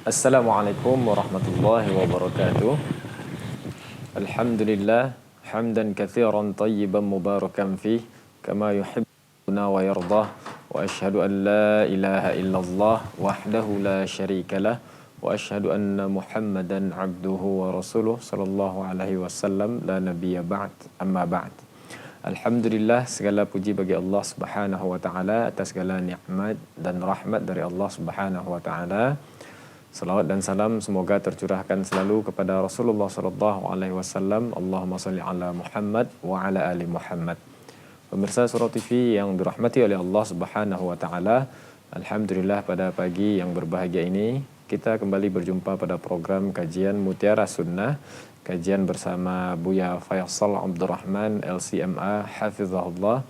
Assalamualaikum warahmatullahi wabarakatuh. Alhamdulillah hamdan katsiran tayyiban mubarakan fih kama yuhibbuna wa yardah wa asyhadu an la ilaha illallah wahdahu la syarikalah wa asyhadu anna Muhammadan abduhu wa rasuluh sallallahu alaihi wasallam la nabiyya ba'd amma ba'd. Alhamdulillah, segala puji bagi Allah Subhanahu wa taala atas segala nikmat dan rahmat dari Allah Subhanahu wa taala. Salawat dan salam semoga tercurahkan selalu kepada Rasulullah sallallahu alaihi wasallam. Allahumma shalli ala Muhammad wa ala ali Muhammad. Pemirsa Surau TV yang dirahmati oleh Allah Subhanahu wa taala, alhamdulillah pada pagi yang berbahagia ini kita kembali berjumpa pada program kajian Mutiara Sunnah, kajian bersama Buya Faisal Abdurrahman LCMA hafizahullah.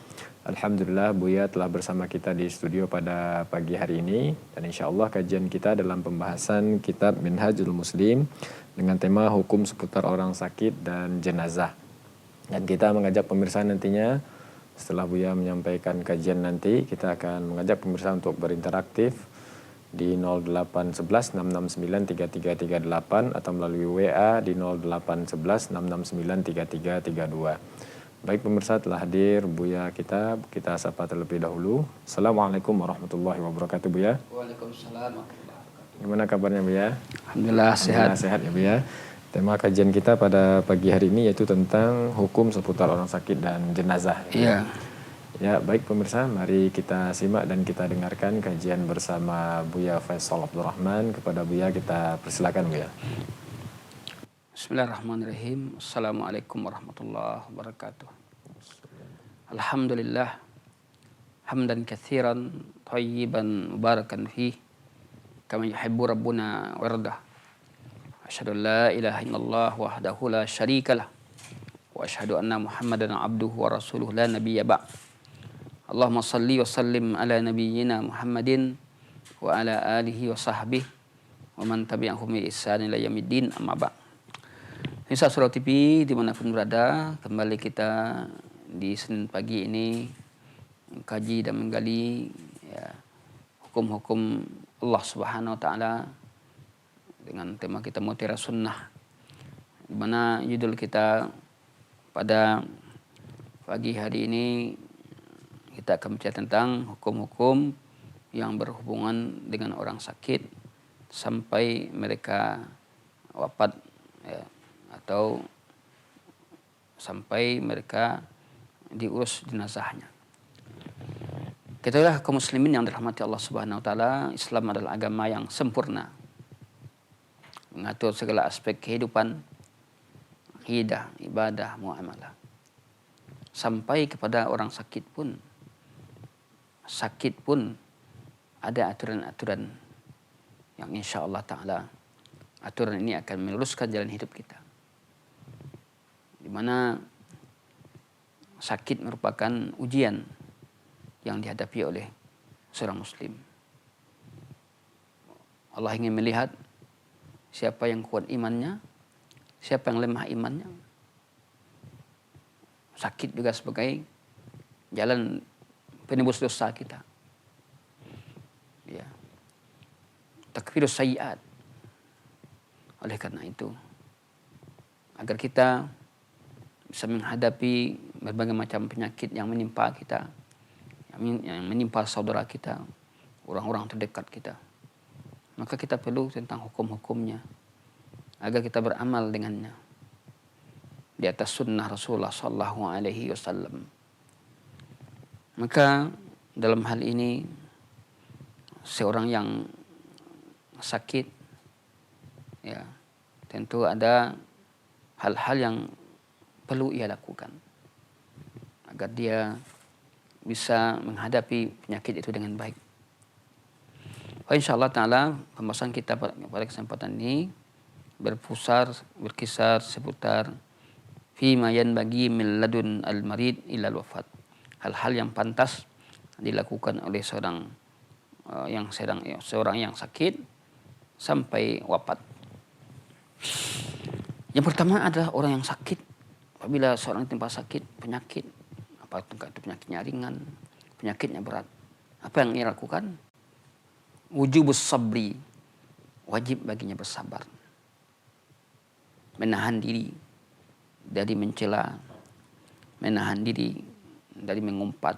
Alhamdulillah Buya telah bersama kita di studio pada pagi hari ini, dan insya Allah kajian kita dalam pembahasan kitab Minhajul Muslim dengan tema hukum seputar orang sakit dan jenazah. Dan kita mengajak pemirsa nantinya setelah Buya menyampaikan kajian nanti, kita akan mengajak pemirsa untuk berinteraktif di 0811 669 3338 atau melalui WA di 0811 669 3332. Baik pemirsa, telah hadir Buya kita sapa terlebih dahulu. Assalamualaikum warahmatullahi wabarakatuh Buya. Waalaikumsalam warahmatullahi wabarakatuh. Gimana kabarnya Buya? Alhamdulillah sehat. Sehat ya Buya. Tema kajian kita pada pagi hari ini yaitu tentang hukum seputar orang sakit dan jenazah. Iya. Ya baik pemirsa, mari kita simak dan kita dengarkan kajian bersama Buya Faisal Abdurrahman. Kepada Buya kita persilakan Buya. Bismillahirrahmanirrahim. Assalamualaikum warahmatullahi wabarakatuh. Alhamdulillah hamdan katsiran thayyiban mubarakan fih kama yuhibbu rabbuna wa yardah. Asyhadu an la ilaha illallah wahdahu la syarikalah wa asyhadu anna Muhammadan abduhu wa rasuluh la nabiyya ba'd. Allahumma shalli wa sallim ala nabiyyina Muhammadin wa ala alihi wa sahbihi wa man tabi'ahum bi ihsan ila yaumiddin amma ba'd. Pemirsa Surau TV dimanapun berada, kembali kita di Senin pagi ini mengkaji dan menggali hukum-hukum Allah Subhanahu wa taala dengan tema kita Mutiara Sunnah, di mana judul kita pada pagi hari ini kita akan bicara tentang hukum-hukum yang berhubungan dengan orang sakit sampai mereka wafat atau sampai mereka diurus jenazahnya. Ketahuilah kaum muslimin yang dirahmati Allah Subhanahu wa taala, Islam adalah agama yang sempurna. Mengatur segala aspek kehidupan, akidah, ibadah, muamalah. Sampai kepada orang sakit pun ada aturan-aturan yang insya Allah ta'ala aturan ini akan meluruskan jalan hidup kita, di mana sakit merupakan ujian yang dihadapi oleh seorang muslim. Allah ingin melihat siapa yang kuat imannya, siapa yang lemah imannya. Sakit juga sebagai jalan penebus dosa kita. Ya. Takfirus sayyi'at. Oleh karena itu, agar kita bisa menghadapi berbagai macam penyakit yang menimpa kita, yang menimpa saudara kita, orang-orang terdekat kita, maka kita perlu tentang hukum-hukumnya, agar kita beramal dengannya di atas sunnah Rasulullah Sallallahu Alaihi Wasallam. Maka dalam hal ini seorang yang sakit, ya tentu ada hal-hal yang perlu ia lakukan agar dia bisa menghadapi penyakit itu dengan baik. Insyaallah taala pembahasan kita pada kesempatan ini berkisar seputar fima yanbaghi min ladun al-marid ila al-wafat. Hal-hal yang pantas dilakukan oleh seorang yang sakit sampai wafat. Yang pertama adalah orang yang sakit. Apabila seorang timpa sakit, penyakit, apakah itu penyakitnya ringan, penyakitnya berat, apa yang ia lakukan? Wujubus sabri, wajib baginya bersabar. Menahan diri dari mencela, menahan diri dari mengumpat,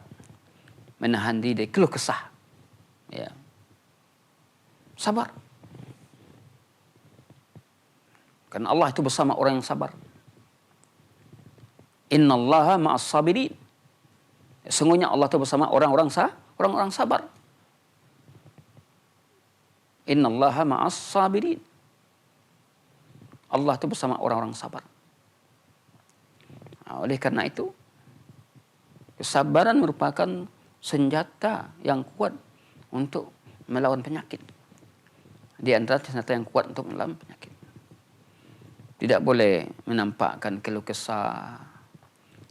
menahan diri dari keluh kesah. Ya. Sabar. Karena Allah itu bersama orang yang sabar. Innallaha ma'as sabirin. Sesungguhnya Allah itu bersama orang-orang sabar. Innallaha ma'as sabirin. Allah itu bersama orang-orang sabar. Nah, oleh karena itu, kesabaran merupakan senjata yang kuat untuk melawan penyakit. Di antara senjata yang kuat untuk melawan penyakit. Tidak boleh menampakkan keluh kesah.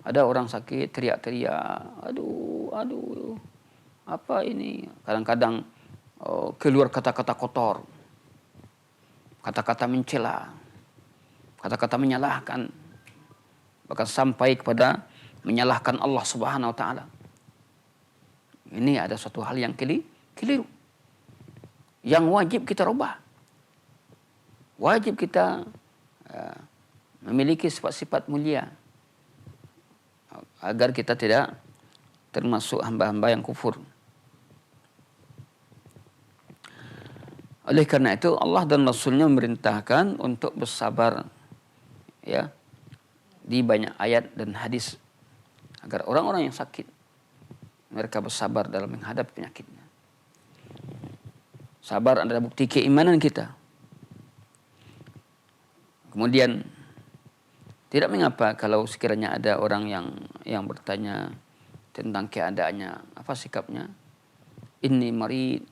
Ada orang sakit teriak-teriak, aduh, apa ini? Kadang-kadang keluar kata-kata kotor, kata-kata mencela, kata-kata menyalahkan, bahkan sampai kepada menyalahkan Allah Subhanahu wa taala. Ini ada suatu hal yang keliru. Yang wajib kita rubah. Wajib kita memiliki sifat-sifat mulia agar kita tidak termasuk hamba-hamba yang kufur. Oleh karena itu Allah dan Rasulnya memerintahkan untuk bersabar, ya, di banyak ayat dan hadis agar orang-orang yang sakit mereka bersabar dalam menghadapi penyakitnya. Sabar adalah bukti keimanan kita. Kemudian tidak mengapa kalau sekiranya ada orang yang bertanya tentang keadaannya, apa sikapnya? Inni marid,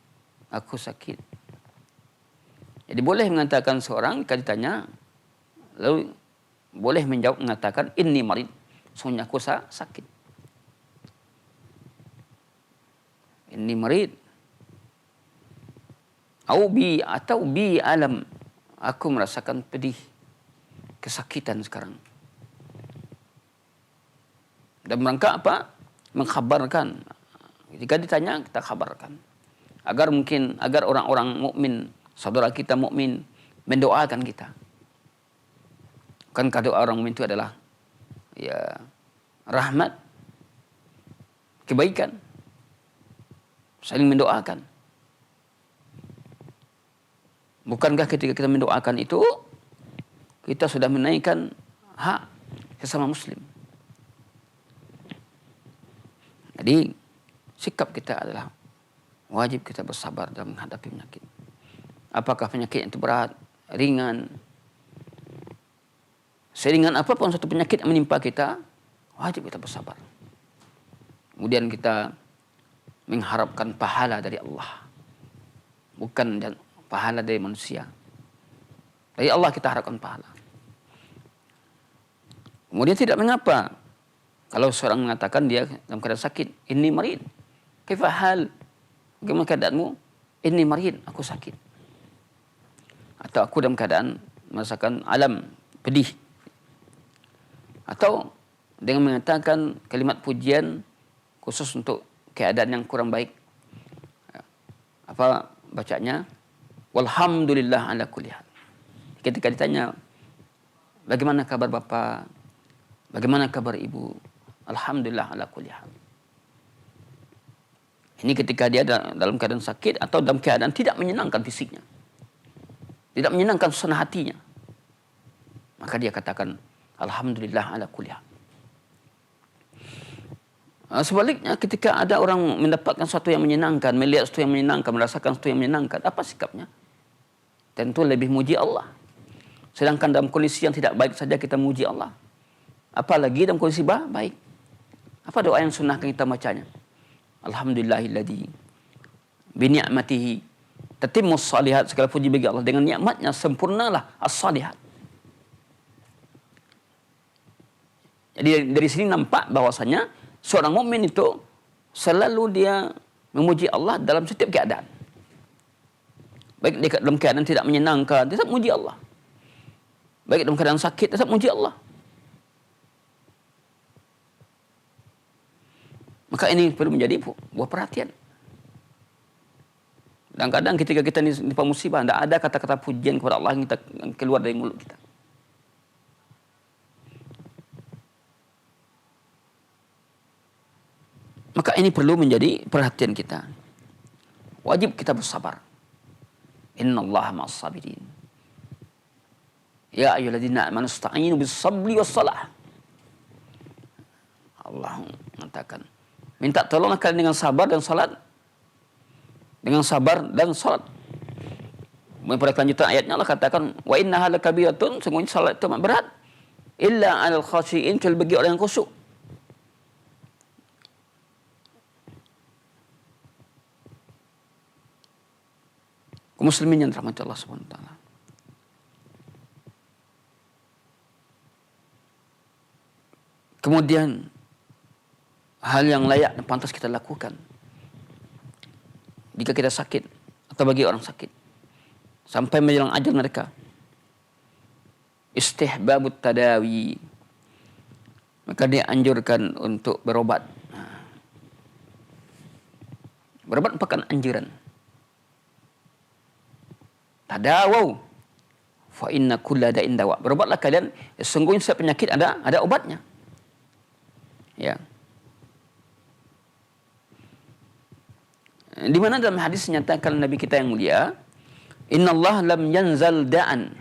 aku sakit. Jadi boleh mengatakan seorang kalau ditanya, lalu boleh menjawab mengatakan inni marid, sesungguhnya aku sakit. Inni marid. Atau bi alam, aku merasakan pedih, kesakitan sekarang. Dan merangka apa? Mengkhabarkan. Jika ditanya, kita khabarkan. Agar orang-orang mukmin, saudara kita mukmin, mendoakan kita. Kan doa orang mukmin itu adalah ya rahmat, kebaikan, saling mendoakan. Bukankah ketika kita mendoakan itu, kita sudah menaikkan hak sesama muslim. Jadi, sikap kita adalah wajib kita bersabar dalam menghadapi penyakit. Apakah penyakit itu berat, ringan, seringan apapun satu penyakit yang menimpa kita, wajib kita bersabar. Kemudian kita mengharapkan pahala dari Allah. Bukan pahala dari manusia. Dari Allah kita harapkan pahala. Kemudian tidak mengapa kalau seorang mengatakan dia dalam keadaan sakit, inni marid. Kaifa hal? Bagaimana keadaanmu? Inni marid, aku sakit. Atau aku dalam keadaan merasakan alam, pedih. Atau dengan mengatakan kalimat pujian khusus untuk keadaan yang kurang baik. Apa bacanya? Walhamdulillah ala kulli hal. Ketika ditanya, bagaimana kabar Bapak? Bagaimana kabar Ibu? Alhamdulillah ala kulli hal. Ini ketika dia dalam keadaan sakit atau dalam keadaan tidak menyenangkan fisiknya. Tidak menyenangkan suasana hatinya. Maka dia katakan, Alhamdulillah ala kulli hal. Sebaliknya ketika ada orang mendapatkan sesuatu yang menyenangkan, melihat sesuatu yang menyenangkan, merasakan sesuatu yang menyenangkan, apa sikapnya? Tentu lebih muji Allah. Sedangkan dalam kondisi yang tidak baik saja kita muji Allah. Apalagi dalam kondisi baik. Apa doa yang sunnah kita bacanya? Alhamdulillahilladzi bi ni'matihi tatimmus shalihat. Segala puji bagi Allah, dengan nikmatnya sempurnalah as-shalihat. Jadi dari sini nampak bahwasanya seorang mukmin itu selalu dia memuji Allah dalam setiap keadaan. Baik dalam keadaan tidak menyenangkan, tetap muji Allah. Baik dalam keadaan sakit, tetap muji Allah. Maka ini perlu menjadi buah perhatian Dan kadang ketika kita menimpa musibah, tidak ada kata-kata pujian kepada Allah yang keluar dari mulut kita. Maka ini perlu menjadi perhatian kita. Wajib kita bersabar. Innallaha ma'as sabirin. Ya ayyuhalladzina amanu ista'inu bis sabri was salah. Allah mengatakan, minta tolonglah kalian dengan sabar dan salat. Dengan sabar dan salat. Pada kelanjutan ayatnya Allah katakan, wa innaha lakabiratun, sungguhnya salat itu amat berat. Illa 'alal khashi'in, kecuali bagi orang yang khusyuk. Kaum muslimin yang dirahmati Allah Subhanahu wa taala. Kemudian hal yang layak dan pantas kita lakukan jika kita sakit atau bagi orang sakit sampai menjelang ajal mereka, istihbabut tadawi, maka dia anjurkan untuk berobat. Berobat merupakan anjuran. Tadawaw fa inna kulla da'in dawa. Berobatlah kalian, sesungguhnya setiap penyakit ada obatnya. Ya. Di mana dalam hadis menyatakan Nabi kita yang mulia, innallaha lam yanzal da'an.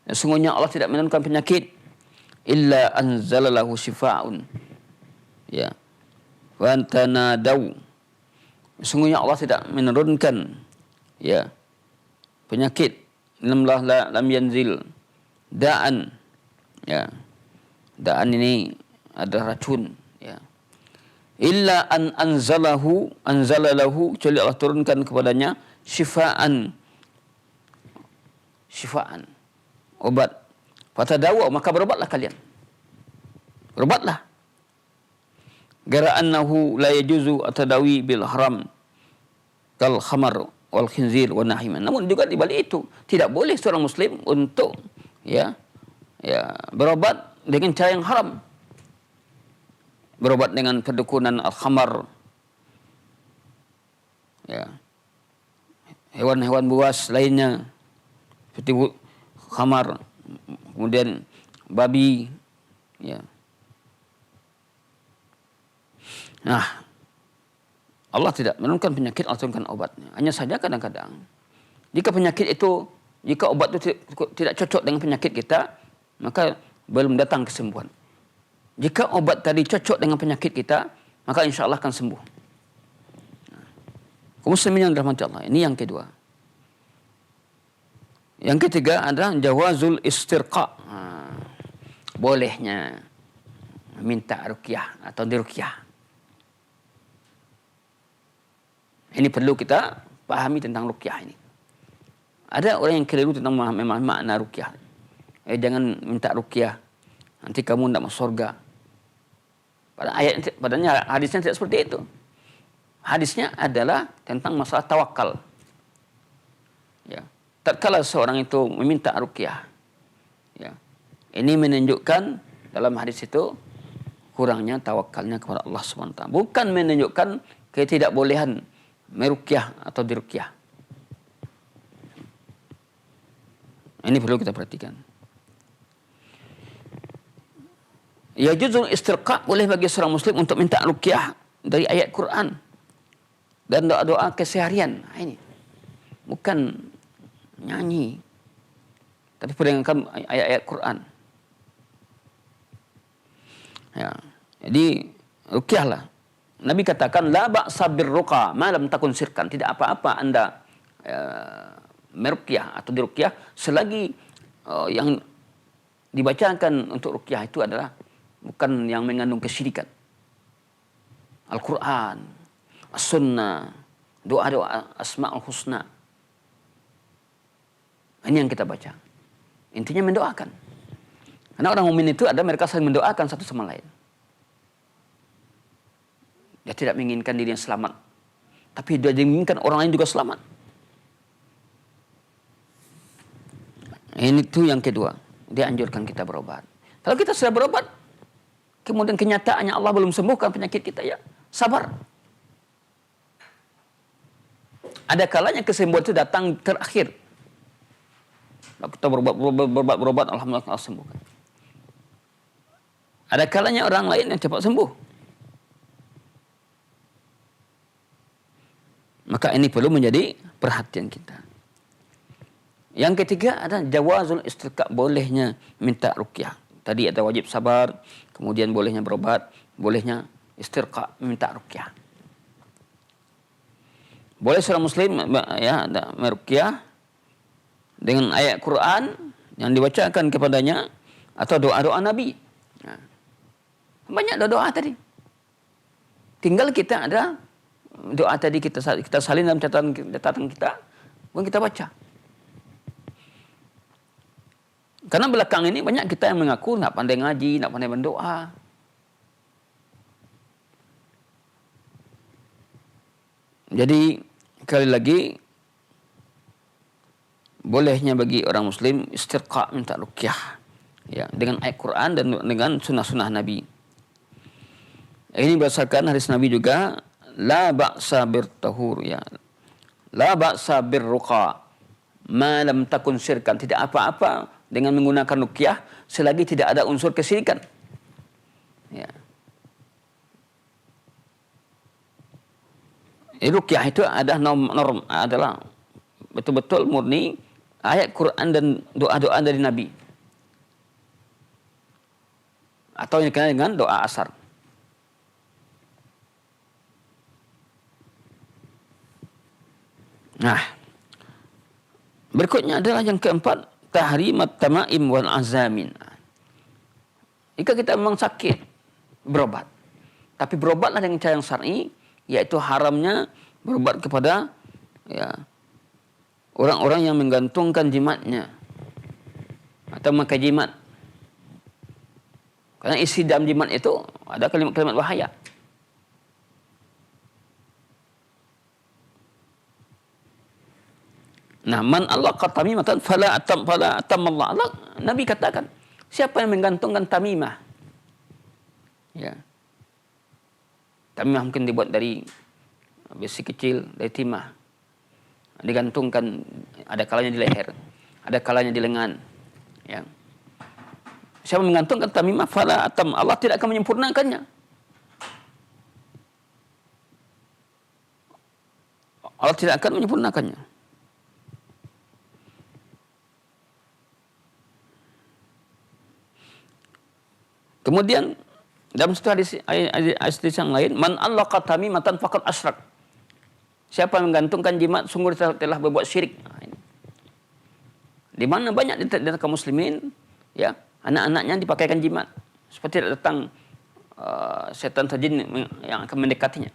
Sesungguhnya Allah tidak menurunkan penyakit illa anzalalahu shifa'un. Ya. Wa tanadaw. Sesungguhnya Allah tidak menurunkan ya penyakit. Lam yanzil da'an. Ya. Da'an ini adalah racun, ya. Illa an anzalalahu, kecuali Allah turunkan kepadanya syifaan, obat. Fatadawu, maka berobatlah kalian. Berobatlah. Gara annahu la yajuzu atadawi bil haram kal khamar wal khinzir wa nahiman. Namun juga di balik itu tidak boleh seorang muslim untuk berobat dengan cara yang haram. Berobat dengan perdukunan al-khamar, ya, hewan-hewan buas lainnya seperti khamar, kemudian babi, ya. Nah, Allah tidak menurunkan penyakit, Allah turunkan obatnya. Hanya saja kadang-kadang jika obat itu tidak cocok dengan penyakit kita, maka belum datang kesembuhan. Jika obat tadi cocok dengan penyakit kita, maka insya Allah akan sembuh. Kaum muslimin yang dirahmati Allah. Ini yang kedua. Yang ketiga adalah jawazul istirqa. Bolehnya minta ruqyah atau diruqyah. Ini perlu kita pahami tentang ruqyah ini. Ada orang yang keliru tentang makna ruqyah. Jangan minta ruqyah, nanti kamu tidak masuk surga. Padahal hadisnya tidak seperti itu. Hadisnya adalah tentang masalah tawakal. Ya. Tatkala seorang itu meminta ruqyah, ya, ini menunjukkan dalam hadis itu kurangnya tawakalnya kepada Allah SWT. Bukan menunjukkan ketidakbolehan meruqyah atau diruqyah. Ini perlu kita perhatikan. Ya juzul istirqa, boleh bagi seorang muslim untuk minta ruqyah dari ayat Quran dan doa-doa keseharian. Ini bukan nyanyi, tapi perdengarkan ayat-ayat Quran. Ya, jadi ruqyahlah. Nabi katakan la ba'sa birruqa ma lam takun syirkan. Tidak apa-apa Anda meruqyah atau diruqyah selagi yang dibacakan untuk ruqyah itu adalah bukan yang mengandung kesyirikan. Al-Quran, As-Sunnah, doa-doa Asma'ul Husna. Ini yang kita baca. Intinya mendoakan. Karena orang mukmin itu ada mereka saling mendoakan satu sama lain. Dia tidak menginginkan dirinya selamat, tapi dia menginginkan orang lain juga selamat. Ini tuh yang kedua. Dia anjurkan kita berobat. Kalau kita sudah berobat, kemudian kenyataannya Allah belum sembuhkan penyakit kita, ya sabar. Ada kalanya kesembuhan itu datang terakhir. Kita berobat, alhamdulillah Allah sembuhkan. Ada kalanya orang lain yang cepat sembuh. Maka ini perlu menjadi perhatian kita. Yang ketiga ada jawazul istirqa, bolehnya minta ruqyah. Tadi ada wajib sabar, kemudian bolehnya berobat, bolehnya istirqa, minta ruqyah. Boleh seorang muslim ya meruqyah dengan ayat Quran yang dibacakan kepadanya atau doa-doa Nabi. Nah, banyak doa tadi. Tinggal kita ada doa tadi kita salin dalam catatan kita, kemudian kita baca. Karena belakang ini banyak kita yang mengaku nggak pandai ngaji, nggak pandai berdoa. Jadi sekali lagi bolehnya bagi orang muslim istirqa, minta ruqyah ya dengan ayat Quran dan dengan sunnah-sunnah Nabi. Ini berdasarkan hadis Nabi juga, la ba'sa birtahur ya. La ba'sa birruqa ma lam takun syirkan. Tidak apa-apa dengan menggunakan ruqyah selagi tidak ada unsur kesyirikan. Ya. Ruqyah itu adalah betul-betul murni ayat Quran dan doa-doa dari Nabi. Atau yang dikenal dengan doa asar. Nah, berikutnya adalah yang keempat, tahrimat tamaim wal azamin. Jika kita memang sakit, berobat. Tapi berobatlah dengan cara yang syar'i, yaitu haramnya berobat kepada ya orang-orang yang menggantungkan jimatnya atau memakai jimat. Karena isi dalam jimat itu ada kalimat-kalimat bahaya. Nah, man allaqa tamimatan fala atam Allah. Nabi katakan, siapa yang menggantungkan tamimah? Ya. Tamimah mungkin dibuat dari besi kecil, dari timah. Digantungkan, ada kalanya di leher, ada kalanya di lengan. Ya. Siapa menggantungkan tamimah fala atam, Allah tidak akan menyempurnakannya. Allah tidak akan menyempurnakannya. Kemudian dalam satu hadis yang lain, man allaqa tamimatan faqad asyrak. Siapa yang menggantungkan jimat sungguh telah berbuat syirik. Nah, ini. Di mana banyak di kaum muslimin ya, anak-anaknya dipakaikan jimat. Seperti datang setan atau jin yang akan mendekatinya.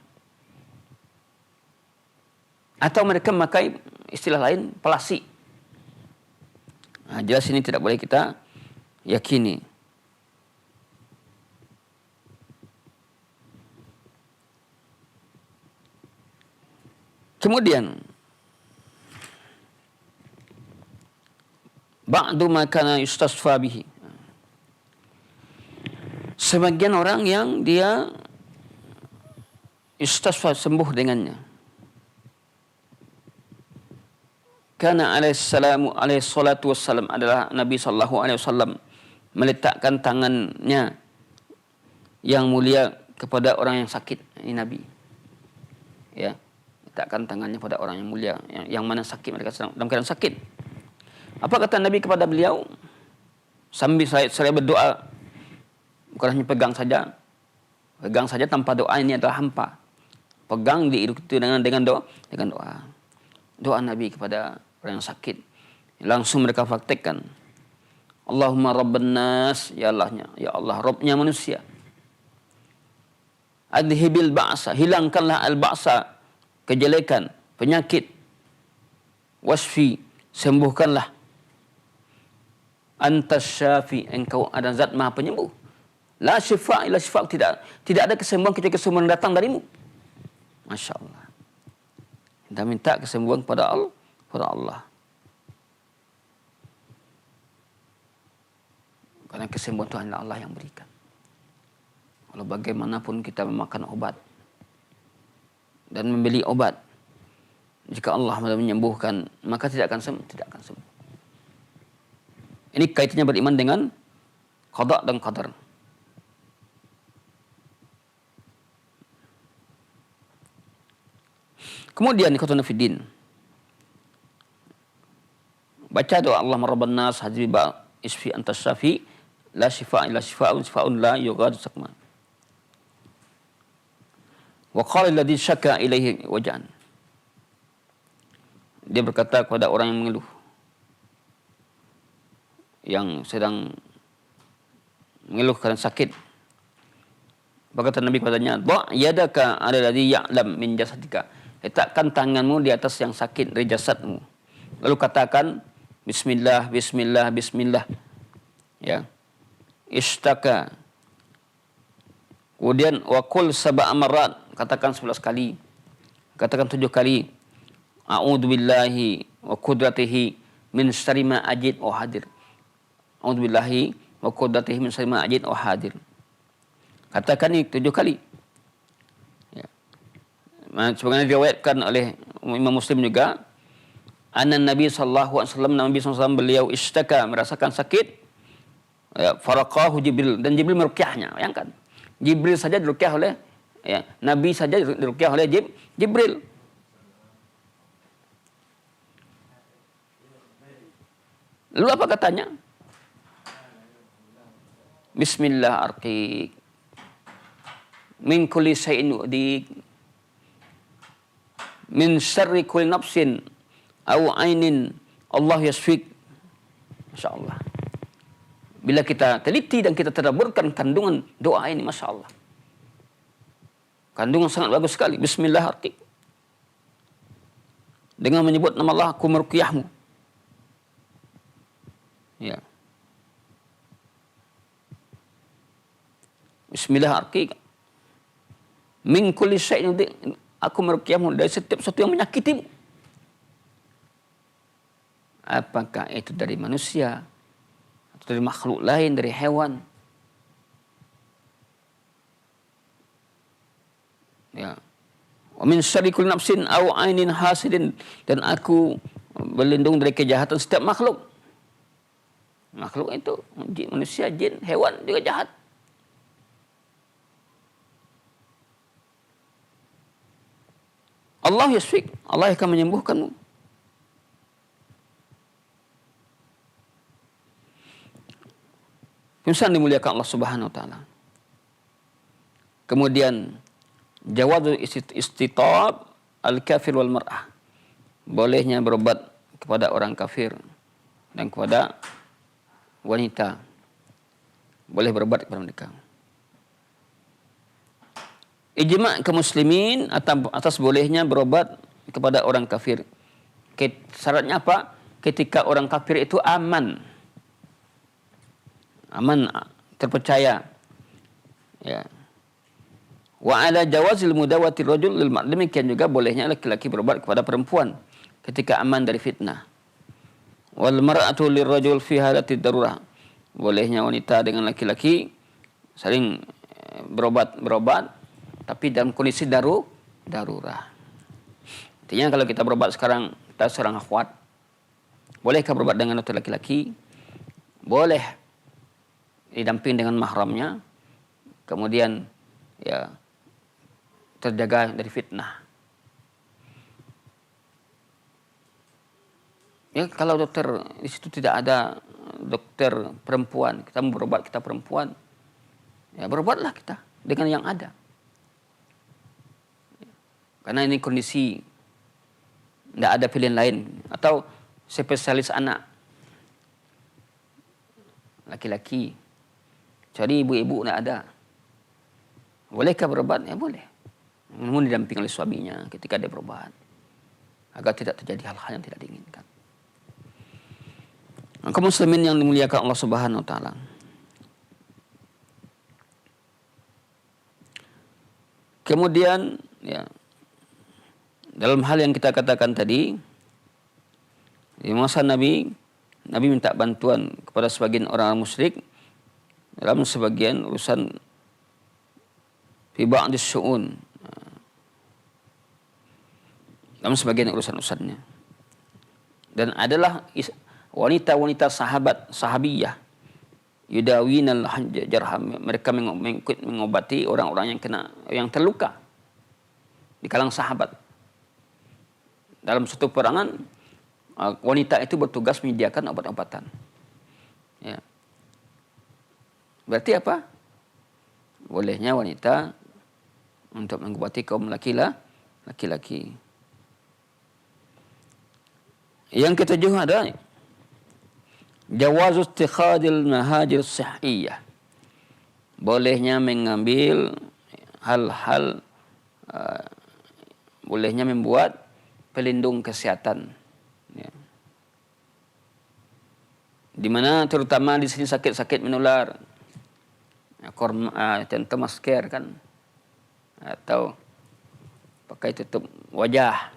Atau mereka memakai istilah lain pelasi. Nah, jelas ini tidak boleh kita yakini. Kemudian ba'du ma kana yustasfa bihi. Sebagian orang yang dia istasfa, sembuh dengannya. Kana alaihi salatu wassalam, adalah Nabi sallallahu alaihi wasallam meletakkan tangannya yang mulia kepada orang yang sakit. Ini Nabi. Ya. Letakkan tangannya pada orang yang mulia, yang mana sakit, mereka sedang dalam keadaan sakit. Apa kata Nabi kepada beliau? Sambil saya berdoa, bukan hanya pegang saja tanpa doa, ini adalah hampa. Pegang diiringi dengan doa. Doa Nabi kepada orang yang sakit. Langsung mereka praktekkan. Allahumma rabban nas, ya Allahnya, ya Allah, Rabbnya manusia. Adhibil ba'sa, hilangkanlah al-ba'sa, kejelekan, penyakit. Wasfi, sembuhkanlah. Antas syafi, engkau ada zat maha penyembuh. La syifa illa syifa, tidak ada kesembuhan kecuali kesembuhan datang darimu. Masya Allah. Kita minta kesembuhan kepada Allah. Karena kesembuhan itu hanya Allah yang berikan. Kalau bagaimanapun kita memakan obat dan membeli obat, Jika Allah menyembuhkan, maka tidak akan sembuh, tidak akan sembuh. Ini kaitannya beriman dengan qada dan qadar. Kemudian ikhwatuna fiddin, baca doa Allahumma rabban nas hajbi ba isfi antas syafi la shifa illa shifaa'un la yughadiru saqama. Wa qala alladhi syaka ilaihi waj'an. Dia berkata kepada orang yang mengeluh, yang sedang mengeluh karena sakit. Berkata Nabi kepadanya, "Dha' yadaka 'ala alladhi ya'lam min jasadika." Letakkan tanganmu di atas yang sakit dari jasadmu. Lalu katakan bismillah, bismillah, bismillah. Ya. Ishtaka. Kemudian wa qul sab'a marrat, katakan 11 kali. Katakan 7 kali. A'udzu billahi wa qudratihi min syarri ma ajid wa hadir. A'udzu billahi wa qudratihi min syarri ma ajid wa hadir. Katakan ini 7 kali. Ya. Sebagaimana diriwayatkan oleh Imam Muslim juga, anna Nabi sallallahu alaihi wasallam, Nabi SAW beliau ishtaka, merasakan sakit. Ya, faraqahu Jibril, dan Jibril meruqyahnya. Bayangkan. Jibril saja diruqyah oleh, ya, Nabi saja diruqyah oleh Jibril. Lalu apa katanya? Bismillah arqiq min kulli syai'in yu'dik min syarri kulli nafsin aw ainin Allah yasfik. Masyaallah. Bila kita teliti dan kita tadabburkan kandungan doa ini, Masya Allah, kandungan sangat bagus sekali. Bismillah arqiq, dengan menyebut nama Allah aku meruqyahmu. Ya. Bismillah arqiq min kulli syai'in, aku meruqyahmu dari setiap sesuatu yang menyakitimu. Apakah itu dari manusia, atau dari makhluk lain, dari hewan? Ya. Wa min syarri kulli nafsin aw ainin hasidin, dan aku berlindung dari kejahatan setiap makhluk. Makhluk itu manusia, jin, hewan juga jahat. Allah yasfik, Allah akan menyembuhkanmu. Insan dimuliakan Allah Subhanahu wa taala. Kemudian jawaz istitab al-kafir wal mar'ah. Bolehnya berobat kepada orang kafir dan kepada wanita. Boleh berobat kepada mereka. Ijma' kaum muslimin atas bolehnya berobat kepada orang kafir. Syaratnya apa? Ketika orang kafir itu aman, terpercaya. Ya. Wa ala jawazil mudawati rajul lil mar', demikian juga bolehnya laki-laki berobat kepada perempuan ketika aman dari fitnah. Wal mar'atu lirrajul fi halati darurah, bolehnya wanita dengan laki-laki saling berobat tapi dalam kondisi darurah. Artinya kalau kita berobat sekarang, kita seorang akhwat, bolehkah berobat dengan dokter laki-laki? Boleh, didamping dengan mahramnya, kemudian ya terjaga dari fitnah. Ya, kalau dokter di situ tidak ada dokter perempuan, kita mau berobat, kita perempuan, ya berobatlah kita dengan yang ada. Karena ini kondisi, tidak ada pilihan lain. Atau spesialis anak, laki-laki, cari ibu-ibu, tidak ada. Bolehkah berobat? Ya boleh. Namun didamping oleh suaminya ketika dia berobat, agar tidak terjadi hal-hal yang tidak diinginkan. Kaum muslimin yang dimuliakan Allah Subhanahu wa taala. Kemudian ya, dalam hal yang kita katakan tadi, di masa Nabi minta bantuan kepada sebagian orang musyrik dalam sebagian urusan fi ba'dis syu'un. dalam sebagian urusan-urusannya. Dan adalah wanita-wanita sahabiyah yudawinal jarham, mereka mengobati orang-orang yang terluka di kalangan sahabat. Dalam suatu perangan wanita itu bertugas menyediakan obat-obatan. Ya. Berarti apa? Bolehnya wanita untuk mengobati kaum laki-laki. Yang ketujuh adalah jawazu ittikhadil mahajir sihhiyah. Bolehnya mengambil hal-hal bolehnya membuat pelindung kesehatan. Ya. Di mana terutama di sini sakit-sakit menular. Contoh masker kan, atau pakai tutup wajah.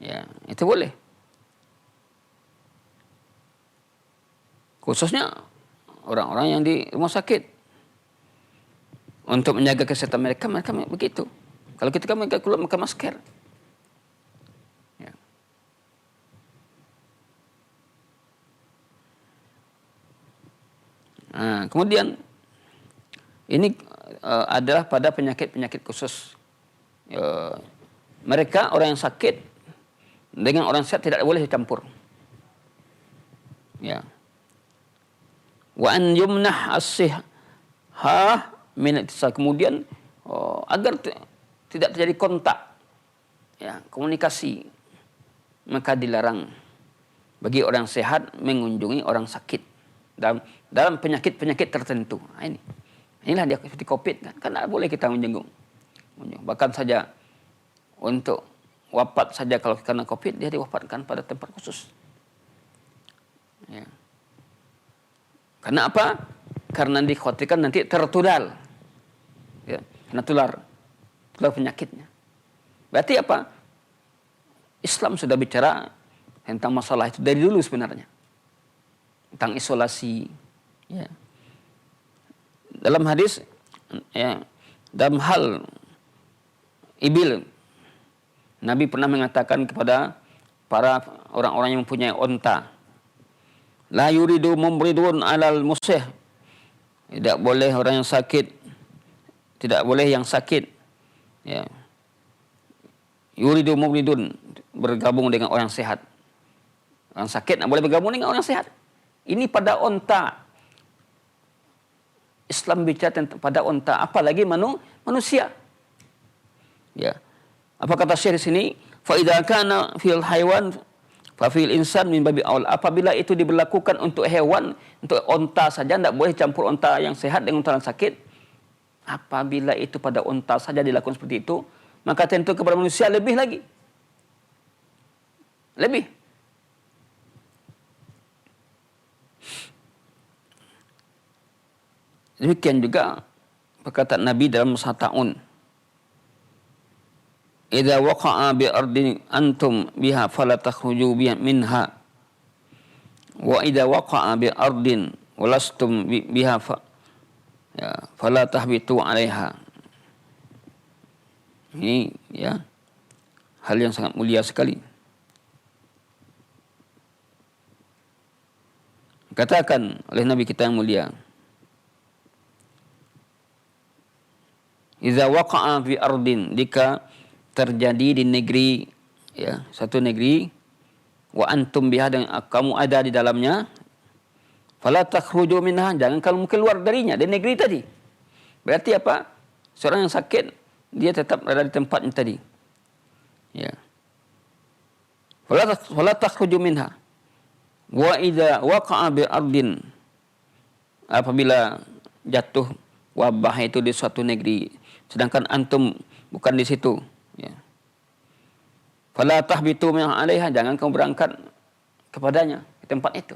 Ya, itu boleh. Khususnya orang-orang yang di rumah sakit. Untuk menjaga kesehatan mereka begitu. Kalau ketika mereka keluar pakai masker. Ya. Nah, kemudian ini adalah pada penyakit-penyakit khusus. Mereka orang yang sakit dengan orang sehat tidak boleh dicampur. Ya. Wa an yumnah as-sihhah min ittisal, kemudian agar tidak terjadi kontak, ya, komunikasi, maka dilarang bagi orang sehat mengunjungi orang sakit dalam penyakit-penyakit tertentu. Nah, inilah dia seperti COVID kan tidak boleh kita menjenguk. Bahkan saja untuk wafat saja kalau karena COVID dia diwafatkan pada tempat khusus. Ya. Karena apa? Karena dikhawatirkan nanti tertular, ya, tular penyakitnya. Berarti apa? Islam sudah bicara tentang masalah itu dari dulu sebenarnya. Tentang isolasi, ya. Dalam hadis, ya, dalam hal ibil, Nabi pernah mengatakan kepada para orang-orang yang mempunyai onta, la yuridu mumridun alal musih, tidak boleh orang yang sakit, tidak boleh yang sakit, ya, yuridu mumridun, bergabung dengan orang sehat. Orang sakit tidak boleh bergabung dengan orang sehat. Ini pada onta. Islam bicara tentang pada onta, apalagi manusia. Ya. Apa kata Syekh di sini? Fa idza kana fil haywan fa fil insan min babi aul. Apabila itu diberlakukan untuk hewan, untuk onta saja, tidak boleh campur onta yang sehat dengan onta yang sakit. Apabila itu pada onta saja dilakukan seperti itu, maka tentu kepada manusia lebih lagi. Lebih. Demikian juga perkataan Nabi dalam Musa Ta'un. Idza waqa'a bi ardin antum biha fala takhruju minha. Wa idza waqa'a bi ardin walastum biha fala tahbitu 'alaiha. Ini, ya, hal yang sangat mulia sekali. Katakan oleh Nabi kita yang mulia, idza waqa'a fi ardin, jika terjadi di negeri, ya, satu negeri, wa antum biha, dan kamu ada di dalamnya, fala takhruju minha, jangan kamu keluar darinya, dari negeri tadi. Berarti apa? Seorang yang sakit dia tetap berada di tempatnya tadi. Ya. Fala takhruju minha. Wa idza waqa'a bi ardin, apabila jatuh wabah itu di suatu negeri, sedangkan antum bukan di situ, ya. Fala tahbitu min 'alaiha, jangan kamu berangkat kepadanya, ke tempat itu.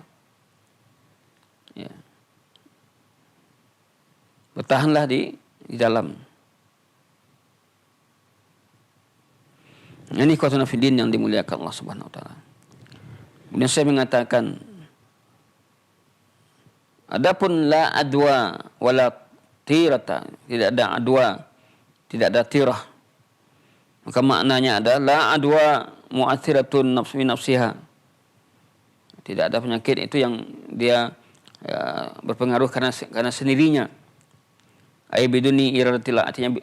Ya. Bertahanlah di dalam. Ini ikhwatuna fiddin yang dimuliakan Allah Subhanahu wa taala. Kemudian saya mengatakan, adapun la adwa wala tirata, tidak ada adwa, tidak ada tirah, Maka maknanya adalah adwa mu'athiratun nafsi nafsiha. Tidak ada penyakit itu yang dia berpengaruh karena sendirinya. Ai biduni iradatillah, artinya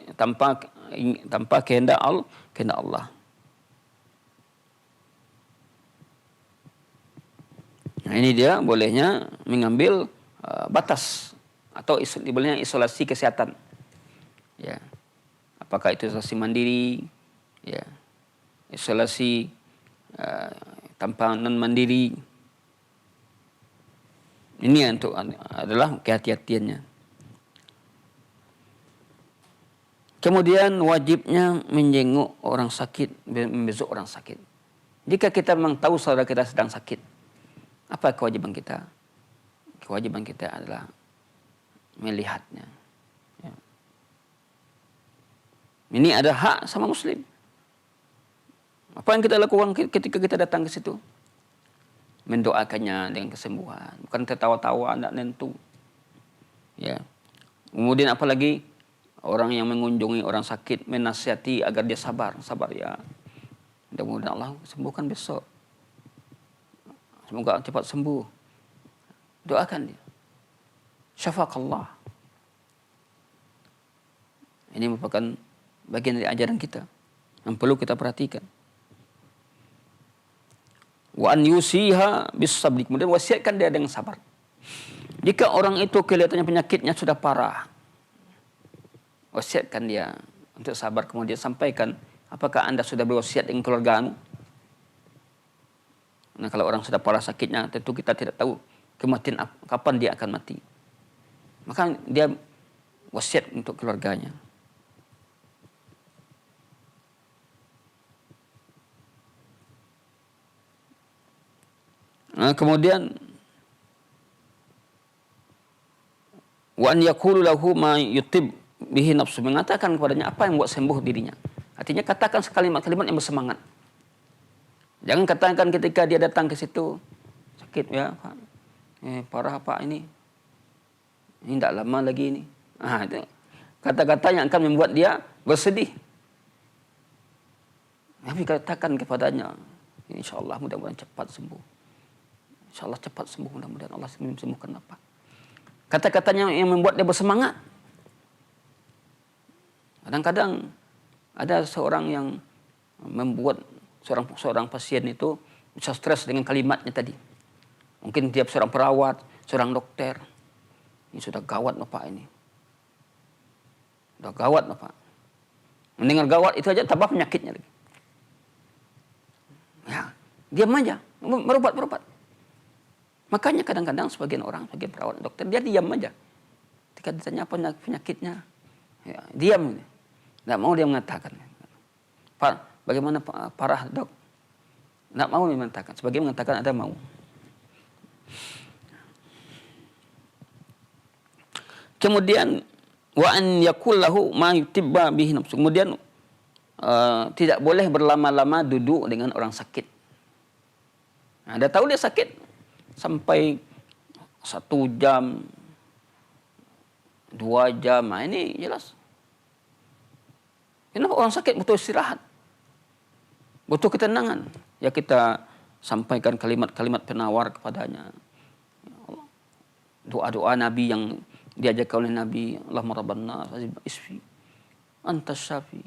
tanpa kehendak Allah. Nah, ini dia bolehnya mengambil batas atau bolehnya isolasi kesehatan. Ya. Apakah itu isolasi mandiri, ya. Isolasi tanpa non mandiri. Ini untuk adalah kehati-hatiannya. Kemudian wajibnya menjenguk orang sakit, membesuk orang sakit. Jika kita memang tahu saudara kita sedang sakit, apa kewajiban kita? Kewajiban kita adalah melihatnya. Ya. Ini ada hak sama muslim. Apa yang kita lakukan ketika kita datang ke situ? Mendoakannya dengan kesembuhan, bukan tertawa-tawa, tidak nentu. Ya. Kemudian apalagi orang yang mengunjungi orang sakit menasihati agar dia sabar ya. Mudah-mudahan Allah sembuhkan besok. Semoga cepat sembuh. Doakan dia. Syafaqallah. Ini merupakan bagian dari ajaran kita yang perlu kita perhatikan. Wa an yusiha bis sabri, kemudian wasiatkan dia dengan sabar. Jika orang itu kelihatannya penyakitnya sudah parah, wasiatkan dia untuk sabar, kemudian sampaikan, apakah Anda sudah berwasiat dengan keluargamu? Nah, kalau orang sudah parah sakitnya, tentu kita tidak tahu kematian kapan dia akan mati. Maka dia wasiat untuk keluarganya. Nah, kemudian wa an yaqulu lahu ma yutib bihi nafsu, mengatakan kepadanya apa yang buat sembuh dirinya. Artinya katakan kalimat-kalimat yang bersemangat. Jangan katakan ketika dia datang ke situ, sakit ya Pak, parah Pak ini tidak lama lagi ini. Itu kata-kata yang akan membuat dia bersedih. Tapi katakan kepadanya, insyaallah mudah-mudahan cepat sembuh. InsyaAllah cepat sembuh, mudah-mudahan Allah sembuhkan apa. Kata-katanya yang membuat dia bersemangat. Kadang-kadang ada seorang yang membuat seorang pasien itu bisa stres dengan kalimatnya tadi. Mungkin dia seorang perawat, seorang dokter. Ini sudah gawat Bapak ini. Sudah gawat Bapak. Mendengar gawat itu aja tambah penyakitnya lagi. Ya, diam aja, berobat. Makanya kadang-kadang sebagian orang, sebagian perawat, dokter, dia diam aja. Ketika ditanya apa penyakitnya, ya, diam. Tidak mau dia mengatakan. Bagaimana parah dok? Tidak mau dia mengatakan. Sebagian mengatakan ada mau. Kemudian wa an yakul lahu ma yutibba bihi nafsu. Kemudian tidak boleh berlama-lama duduk dengan orang sakit. Nah, dia tahu dia sakit. Sampai 1 jam, 2 jam, nah ini jelas. Kenapa orang sakit butuh istirahat, butuh ketenangan. Ya kita sampaikan kalimat-kalimat penawar kepadanya. Doa-doa Nabi yang diajarkan oleh Nabi, Allahumma rabban nas, isfi, antas syafi.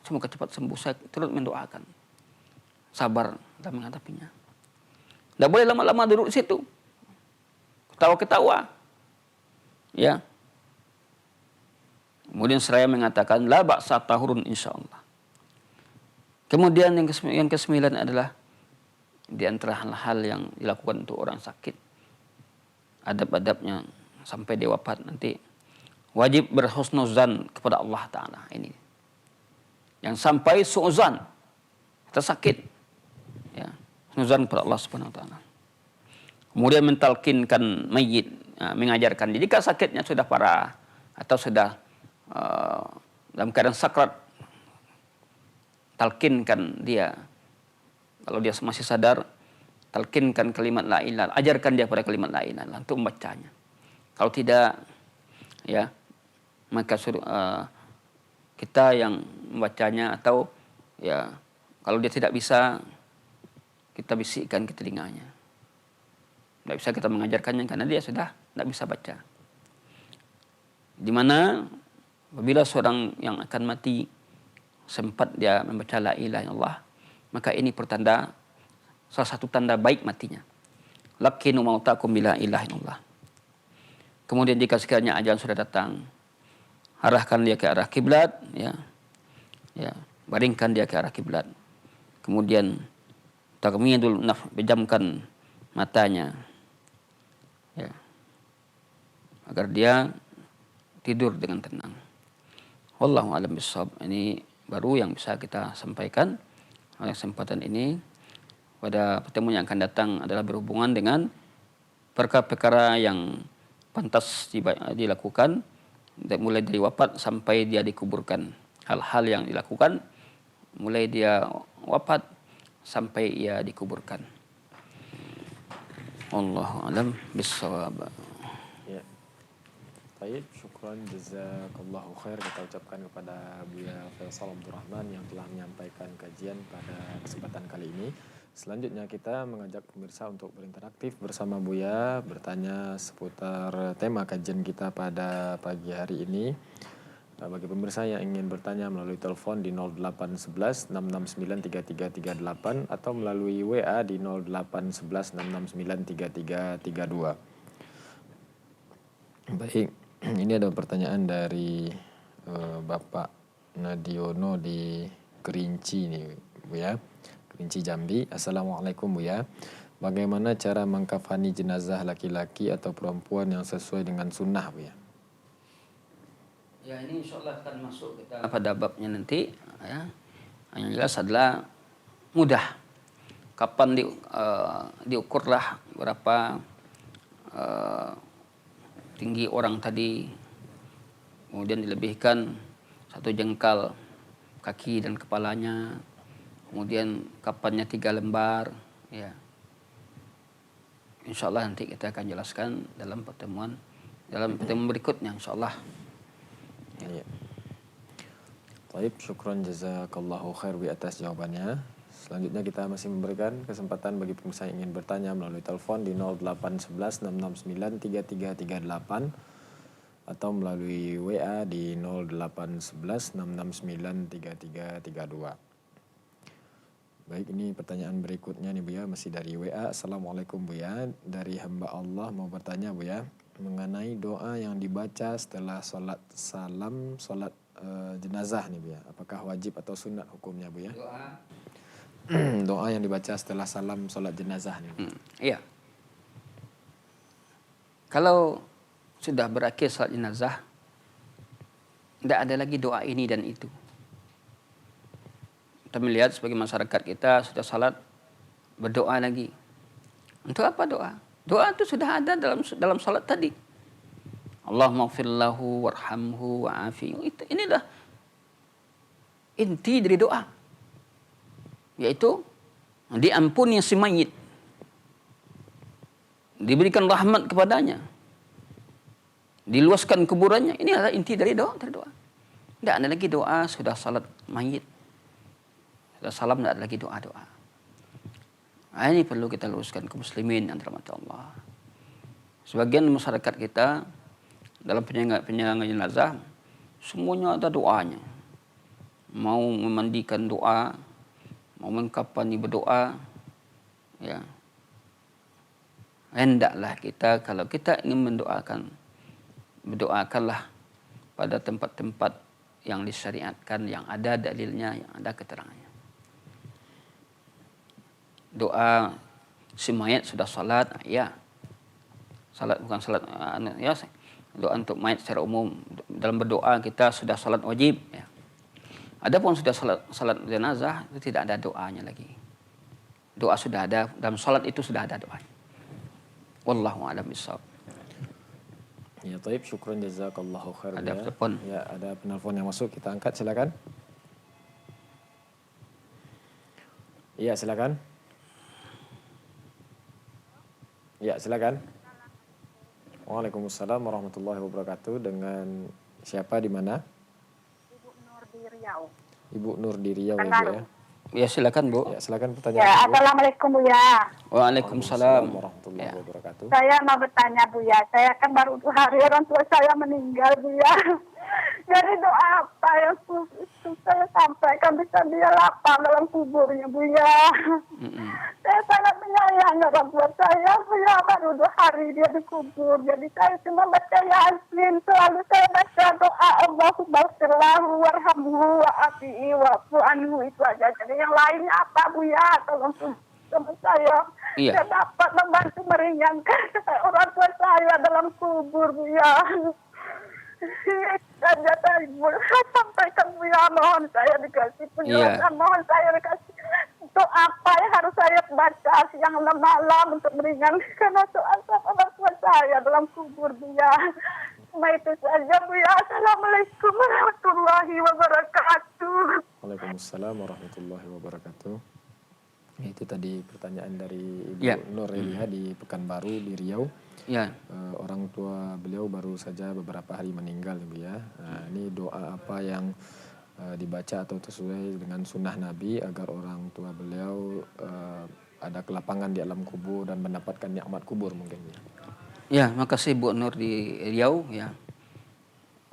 Semoga cepat sembuh. Saya terus mendoakan. Sabar dalam menghadapinya. Tidak boleh lama-lama duduk di situ. Ketawa-ketawa. Ya. Kemudian seraya mengatakan, la ba'sa tahurun insyaallah. Kemudian yang kesembilan adalah di antara hal-hal yang dilakukan untuk orang sakit. Adab-adabnya sampai dia wafat nanti. Wajib berhusnuzan kepada Allah Ta'ala. Ini. Yang sampai su'uzan. Kita sakit. Ya. Husnuzan kepada Allah Subhanahu Wa Ta'ala. Kemudian mentalkinkan mayit. Mengajarkan. Jika sakitnya sudah parah. Atau sudah dalam keadaan sakrat. Talkinkan dia. Kalau dia masih sadar. Talkinkan kalimat la ilaha. Ajarkan dia pada kalimat la ilaha untuk membacanya. Kalau tidak, ya, maka kita yang membacanya, atau ya kalau dia tidak bisa, kita bisikkan ke telinganya. Tidak bisa kita mengajarkannya karena dia sudah tidak bisa baca. Di mana apabila seorang yang akan mati sempat dia membaca la ilaha illallah, maka ini pertanda, salah satu tanda baik matinya. Lakinu mautakum bila ilaha illallah. Kemudian jika sekiranya ajalan sudah datang, arahkan dia ke arah kiblat, ya, baringkan dia ke arah kiblat. Kemudian taghmidul naf, pejamkan matanya, ya, agar dia tidur dengan tenang. Wallahu a'lam bishawab. Ini baru yang bisa kita sampaikan oleh kesempatan ini. Pada pertemuan yang akan datang adalah berhubungan dengan perkara-perkara yang pantas dilakukan mulai dari wafat sampai dia dikuburkan. Hal-hal yang dilakukan mulai dia wafat sampai ia dikuburkan. Wallahu a'lam bishawab. Ya. Baik, syukran jazakallahu khair kita ucapkan kepada Buya Faisal Abdurrahman yang telah menyampaikan kajian pada kesempatan kali ini. Selanjutnya kita mengajak pemirsa untuk berinteraktif bersama Buya, bertanya seputar tema kajian kita pada pagi hari ini. Bagi pemirsa yang ingin bertanya melalui telepon di 0811 669 3338 atau melalui WA di 0811 669 3332. Baik, ini ada pertanyaan dari Bapak Nadiono di Kerinci nih, Bu ya. Kerinci Jambi. Assalamualaikum Bu ya. Bagaimana cara mengkafani jenazah laki-laki atau perempuan yang sesuai dengan sunnah Bu ya? Ya, ini insyaallah akan masuk kita pada babnya nanti, ya. Yang jelas adalah mudah. Kapan diukurlah berapa tinggi orang tadi, kemudian dilebihkan 1 jengkal kaki dan kepalanya, kemudian kapannya 3 lembar, ya. Insyaallah nanti kita akan jelaskan dalam pertemuan berikutnya insyaallah. Ya. Baik, syukran jazakallahu khair bi atas jawabannya. Selanjutnya kita masih memberikan kesempatan bagi pemirsa yang ingin bertanya melalui telepon di 0811 669 3338 atau melalui WA di 0811 669 3332. Baik, ini pertanyaan berikutnya nih Bu ya, masih dari WA. Assalamualaikum Bu ya, dari hamba Allah mau bertanya Bu ya, mengenai doa yang dibaca setelah sholat jenazah nih Bu ya, apakah wajib atau sunat hukumnya Bu ya? Doa yang dibaca setelah salam sholat jenazah nih. Iya. Kalau sudah berakhir sholat jenazah, tidak ada lagi doa ini dan itu. Kita melihat sebagai masyarakat kita sudah salat berdoa lagi. Untuk apa doa? Doa itu sudah ada dalam salat tadi. Allahumma ighfir lahu warhamhu wa'afihi. Inilah inti dari doa. Yaitu diampuni si mayit, diberikan rahmat kepadanya, diluaskan kuburannya. Ini adalah inti dari doa. Tidak ada lagi doa sudah salat mayit, sudah salam, tidak ada lagi doa-doa. Nah, ini perlu kita luruskan ke muslimin yang dirahmati Allah. Sebagian masyarakat kita dalam penyerangan jenazah semuanya ada doanya. Mau memandikan doa, mau mengkafani berdoa, ya. Hendaklah kita, kalau kita ingin berdoakanlah pada tempat-tempat yang disyariatkan, yang ada dalilnya, yang ada keterangannya. Doa si mayat sudah salat, ya. Salat bukan salat, ya. Doa untuk mayat secara umum, dalam berdoa kita sudah salat wajib, ya. Adapun sudah salat jenazah itu tidak ada doanya lagi. Doa sudah ada, dalam salat itu sudah ada doanya. Wallahu a'lam bishawab. Ya, taib, syukran jazakallahu khair. Ada telepon. Ya, ada penelpon yang masuk, kita angkat silakan. Iya, silakan. Ya, silakan. Waalaikumsalam warahmatullahi wabarakatuh. Dengan siapa di mana? Ibu Nur di Riau. Ibu Nur di Riau ya Bu Pengaruh. ya. Ya silakan Bu. Ya, silakan Ya, pertanyaan Bu. Assalamualaikum Bu ya. Waalaikumsalam. Warahmatullahi Ya. wabarakatuh. Saya mau bertanya Bu ya, saya kan baru 2 hari orang tua saya meninggal Bu ya. Jadi doa apa yang saya sampaikan bisa dia lapang dalam kuburnya Bu ya. Saya sangat menyayangi orang tua saya Bu ya, baru 2 hari dia dikubur. Jadi saya cuma baca Yasin, selalu saya baca doa Allahumma firlahu warhamhu wa'afi'i wa'fu anhu, itu aja. Jadi yang lainnya apa Bu ya, tolong sama saya. Iya. Saya dapat membantu meringankan orang tua saya dalam kubur Bu ya. Saja saya sampaikan Bu ya, mohon saya dikasih penjelasan, mohon saya dikasih untuk apa yang harus saya baca siang dan malam untuk meringankan doa orang tua saya dalam kubur Bu ya. Cuma itu saja Bu ya. Assalamualaikum warahmatullahi wabarakatuh. Waalaikumsalam warahmatullahi wabarakatuh. Itu tadi pertanyaan dari Ibu Ya. Nur Elia di Pekanbaru di Riau. Ya. Orang tua beliau baru saja beberapa hari meninggal Bu ya. Ini doa apa yang dibaca atau sesuai dengan sunnah Nabi agar orang tua beliau ada kelapangan di alam kubur dan mendapatkan nikmat kubur mungkin ya. Ya, makasih Bu Nur di Riau ya.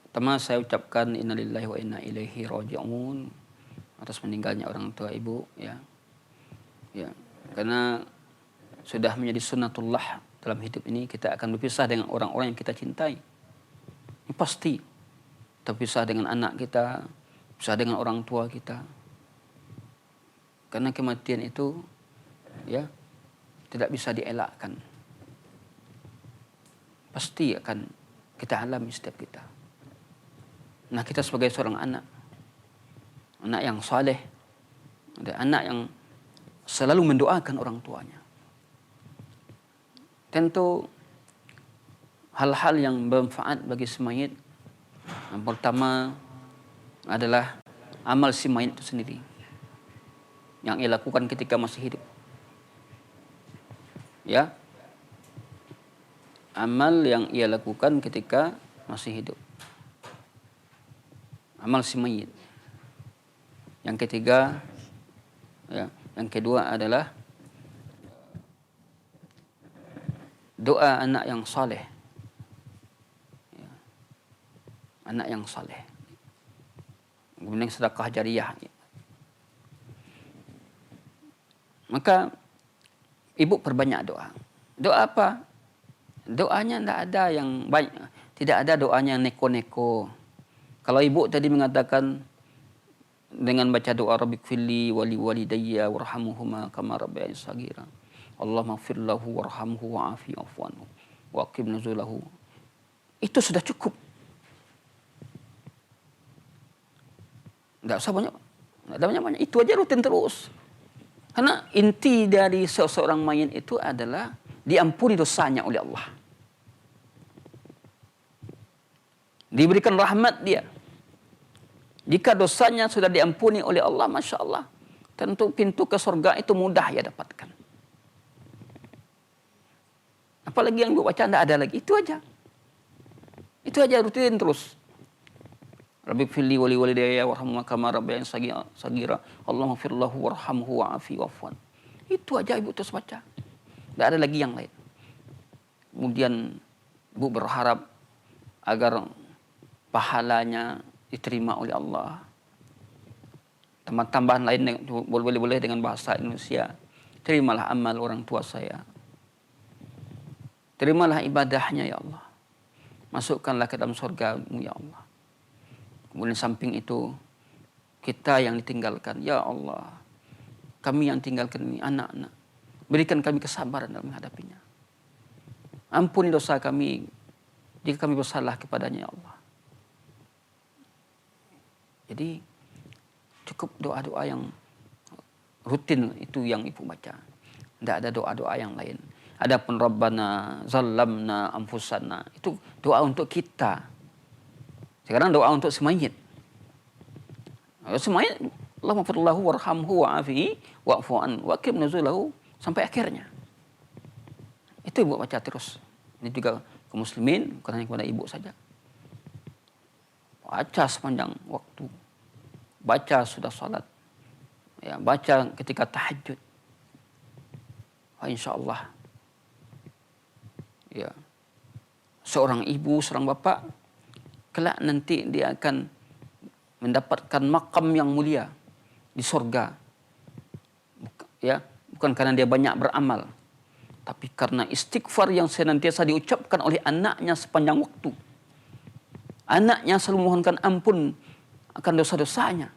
Pertama saya ucapkan innalillahi wa inna ilaihi raji'un atas meninggalnya orang tua Ibu ya. Ya, karena sudah menjadi sunnatullah dalam hidup ini kita akan berpisah dengan orang-orang yang kita cintai. Ini pasti. Terpisah dengan anak kita, pisah dengan orang tua kita. Karena kematian itu ya tidak bisa dielakkan. Pasti akan kita alami setiap kita. Nah, kita sebagai seorang anak yang saleh, anak yang selalu mendoakan orang tuanya. Tentu hal-hal yang bermanfaat bagi si mayit. Yang pertama adalah amal si mayit itu sendiri yang ia lakukan ketika masih hidup. Ya. Amal yang ia lakukan ketika masih hidup. Amal si mayit. Yang ketiga ya, yang kedua adalah doa anak yang saleh. Ya. Anak yang saleh. Kemudian sedekah jariyah. Maka ibu perbanyak doa. Doa apa? Doanya tidak ada yang banyak. Tidak ada doanya yang neko-neko. Kalau ibu tadi mengatakan dengan baca doa Rabbighfirli wali walidayya warhamhuma kama rabbayani shaghira. Allahumma ighfir lahu warhamhu wa'afi wa'fu wa aqim nuzulahu. Itu sudah cukup. Enggak usah banyak. Enggak ada banyak-banyak. Itu aja rutin terus. Karena inti dari seseorang mayit itu adalah diampuni dosanya oleh Allah. Diberikan rahmat dia. Jika dosanya sudah diampuni oleh Allah, Masya Allah, tentu pintu ke surga itu mudah ya dapatkan. Apalagi yang ibu baca tidak ada lagi. Itu aja. Itu aja rutin terus. Rabbighfirli wali walidayya warhamhuma kama rabbayani shaghira. Allahumma ighfir lahu warhamhu wa'afi wa'fu anhu. Itu aja ibu terus baca. Tidak ada lagi yang lain. Kemudian ibu berharap agar pahalanya diterima oleh Allah. Tambahan lain boleh dengan bahasa Indonesia. Terimalah amal orang tua saya. Terimalah ibadahnya ya Allah. Masukkanlah ke dalam surga-Mu ya Allah. Kemudian samping itu kita yang ditinggalkan ya Allah. Kami yang tinggalkan ini anak-anak. Berikan kami kesabaran dalam menghadapinya. Ampuni dosa kami jika kami bersalah kepadanya ya Allah. Jadi cukup doa-doa yang rutin itu yang ibu baca. Tidak ada doa-doa yang lain. Adapun Rabbana zalamna anfusana itu doa untuk kita. Sekarang doa untuk semayit. Semayit Allahumma firlahu warhamhu wa'afihi wa'fu an wa qim nuzulahu sampai akhirnya. Itu ibu baca terus. Ini juga kaum muslimin, bukan hanya kepada ibu saja. Baca sepanjang waktu. baca sudah salat, ya, baca ketika tahajud. Insya Allah, ya, seorang ibu, seorang bapak, kelak nanti dia akan mendapatkan makam yang mulia di surga. Ya, bukan karena dia banyak beramal, tapi karena istighfar yang senantiasa diucapkan oleh anaknya sepanjang waktu. Anaknya selalu mohonkan ampun akan dosa-dosanya.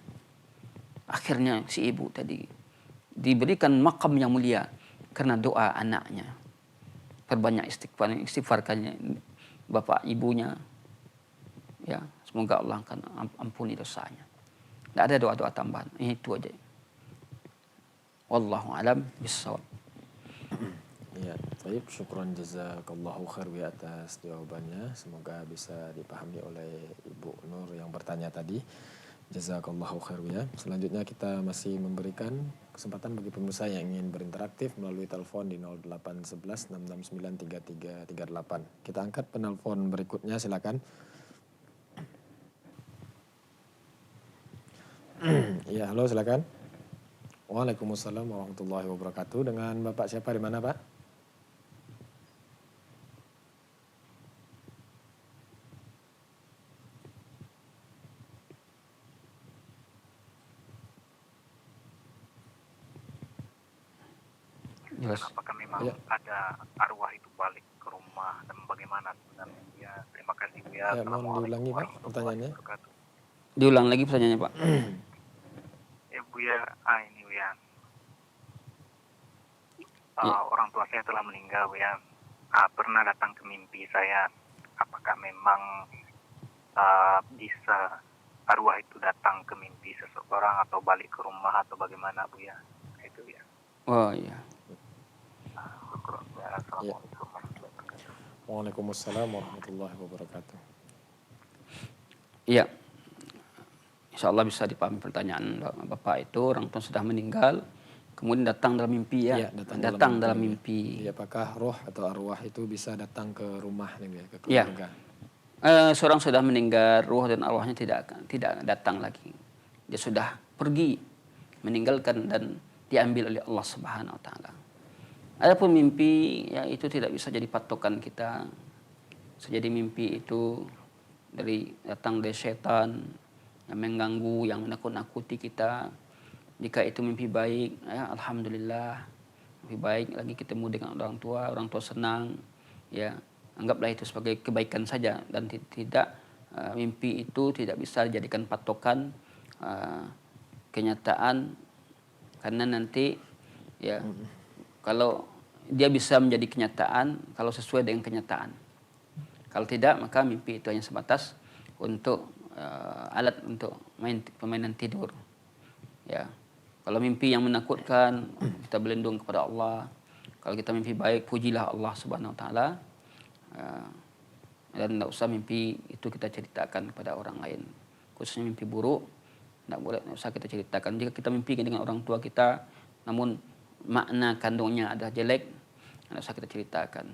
Akhirnya si ibu tadi diberikan makam yang mulia karena doa anaknya. Perbanyak istighfarkannya bapak ibunya. Ya, semoga Allah akan ampuni dosanya. Tidak ada doa-doa tambahan. Itu aja. Wallahu alam bissawab. Ya, baik, syukran jazakallahu khair ya atas jawabannya. Semoga bisa dipahami oleh Ibu Nur yang bertanya tadi. Jazakallahu khair ya. Selanjutnya kita masih memberikan kesempatan bagi pemirsa yang ingin berinteraktif melalui telepon di 0811 669 3338. Kita angkat penelpon berikutnya, silakan. Ya, halo, silakan. Waalaikumsalam warahmatullahi wabarakatuh. Dengan Bapak siapa, di mana, Pak? Jelas. Apakah memang ada arwah itu balik ke rumah dan bagaimana sebenarnya? Ya, terima kasih Bu ya. Ya, mohon diulangi Pak pertanyaannya. Diulang lagi pertanyaannya Pak. Ya Bu ya, ini Bu ya. Orang tua saya telah meninggal Bu ya. Pernah datang ke mimpi saya. Apakah memang bisa arwah itu datang ke mimpi seseorang atau balik ke rumah atau bagaimana Bu ya? Itu ya. Oh iya. Ya. Waalaikumsalam warahmatullahi wabarakatuh. Iya. Insya Allah bisa dipahami pertanyaan Bapak itu. Orang tua sudah meninggal, kemudian datang dalam mimpi ya. Datang dalam mimpi. Ya, apakah roh atau arwah itu bisa datang ke rumah nih ya, ke keluarga? Seorang sudah meninggal, ruh dan arwahnya tidak datang lagi. Dia sudah pergi, meninggalkan dan diambil oleh Allah Subhanahu wa taala. Adapun mimpi, ya itu tidak bisa jadi patokan kita. Bisa jadi mimpi itu datang dari setan yang mengganggu, yang menakut-nakuti kita. Jika itu mimpi baik, ya alhamdulillah, mimpi baik, lagi ketemu dengan orang tua senang, ya anggaplah itu sebagai kebaikan saja dan tidak mimpi itu tidak bisa dijadikan patokan kenyataan, karena nanti ya kalau dia bisa menjadi kenyataan kalau sesuai dengan kenyataan. Kalau tidak, maka mimpi itu hanya sebatas untuk alat untuk permainan tidur. Ya, kalau mimpi yang menakutkan, kita berlindung kepada Allah. Kalau kita mimpi baik, pujilah Allah Subhanahu wa taala. Dan tidak usah mimpi itu kita ceritakan kepada orang lain. Khususnya mimpi buruk, tidak usah kita ceritakan. Jika kita mimpi dengan orang tua kita, namun makna kandungnya ada jelek, tidak usah kita ceritakan.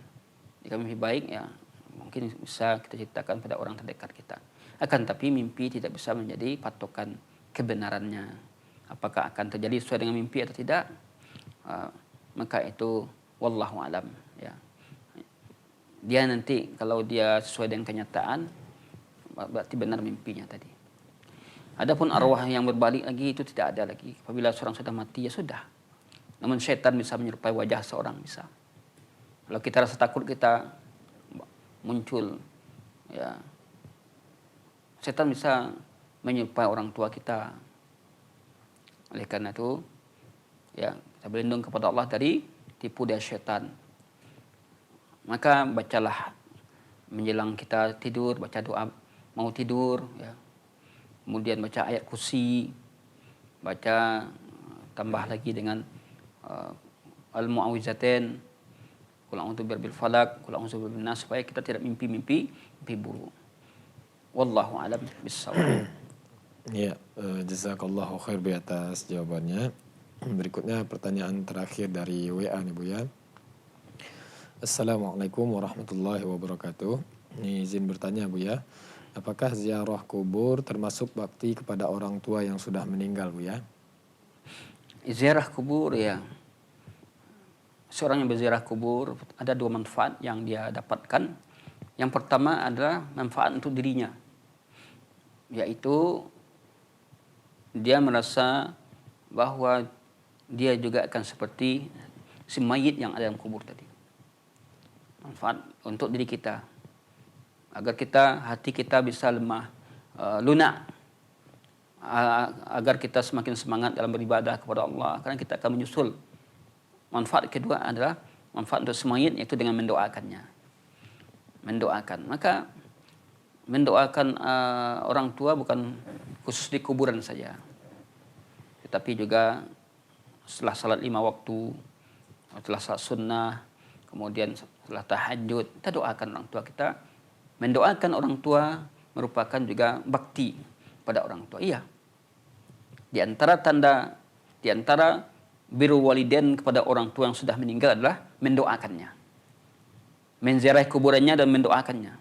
Jika mimpi baik, ya mungkin bisa kita ceritakan pada orang terdekat kita. Akan tapi mimpi tidak bisa menjadi patokan kebenarannya. Apakah akan terjadi sesuai dengan mimpi atau tidak? Maka itu wallahu alam. Ya. Dia nanti kalau dia sesuai dengan kenyataan, berarti benar mimpinya tadi. Adapun arwah yang berbalik lagi itu tidak ada lagi. Apabila seorang sudah mati, ya sudah. Namun syaitan bisa menyerupai wajah seorang, bisa. Kalau kita rasa takut, kita muncul, ya setan bisa menyerupai orang tua kita. Oleh karena itu, ya kita berlindung kepada Allah dari tipu daya syaitan. Maka bacalah menjelang kita tidur, baca doa mau tidur, ya. Kemudian baca ayat kursi, baca tambah lagi dengan al-mu'awwizatain, qul a'udzu birabbil falaq, qul a'udzu birabbin nas, supaya kita tidak mimpi buruk. Wallahu a'lam bissawab. Ya, jazakallahu khair bi atas jawabannya. Berikutnya pertanyaan terakhir dari WA nih Bu ya. Assalamualaikum warahmatullahi wabarakatuh. Ini izin bertanya Bu ya. Apakah ziarah kubur termasuk bakti kepada orang tua yang sudah meninggal, Bu ya? Ziarah kubur ya. Seorang yang berziarah kubur ada dua manfaat yang dia dapatkan. Yang pertama adalah manfaat untuk dirinya, yaitu dia merasa bahwa dia juga akan seperti si mayit yang ada dalam kubur tadi. Manfaat untuk diri kita, agar hati kita bisa lemah, lunak, agar kita semakin semangat dalam beribadah kepada Allah, karena kita akan menyusul. Manfaat kedua adalah manfaat untuk si mayit, yaitu dengan mendoakannya. Maka mendoakan orang tua bukan khusus di kuburan saja, tetapi juga setelah salat 5 waktu, setelah salat sunnah, kemudian setelah tahajud, kita doakan orang tua kita. Mendoakan orang tua merupakan juga bakti pada orang tua. Iya. Di antara birrul walidain kepada orang tua yang sudah meninggal adalah mendoakannya. Menziarahi kuburannya dan mendoakannya.